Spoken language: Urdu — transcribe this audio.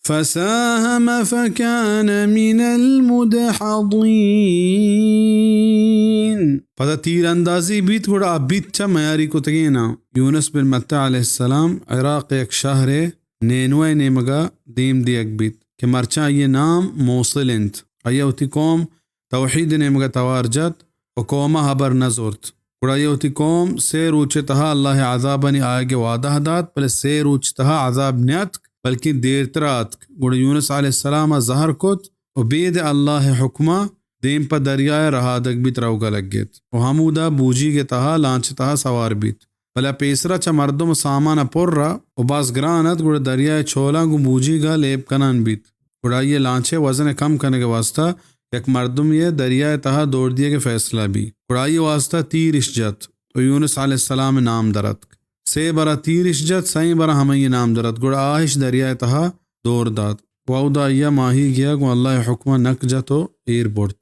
فساهم فكان من المدحضين. پتہ تیر اندازی بیت گوڑا بیت چا میاری کو تگینا. یونس بن متى علیہ السلام عراق ایک شہر نینوے نیمگا دیم دیگ بیت کہ مرچا یہ نام موصل انت آیا ہوتی قوم توحید نیمگا توارجت و قومہ حبر نزورت. گوڑا یہ ہوتی قوم سے روچے تہا اللہ عذابانی آگے وعدہ دات پلے سے روچ تہا عذاب نیت بلکہ دیر ترات. گوڑا یونس علیہ السلام ظہر کت و بید اللہ حکمہ دیم پا دریائے رہا دک بیت روگا لگیت و حمودہ بوجی کے تہا لانچ تہا سوار بیت. بلا پیسرا چا مردم سامان پر را و باز گرانت گوڑا دریائے چھولا گو بوجی گا لیب کنان بیت. گوڑا یہ لانچے وزن کم کرنے کے واسطہ یک مردم یہ دریائے تہا دوڑ دیے کے فیصلہ بھی. گوڑا یہ واسطہ تیر اشجت و یونس علیہ السلام نام درت سے برا تیر اشجت سائیں برا ہمیں یہ نام درت. گوڑا آہش دریائے تہا دور داد. واؤدا یہ ماہی گیا گو اللہ حکمہ نک جتو ایر بڑت.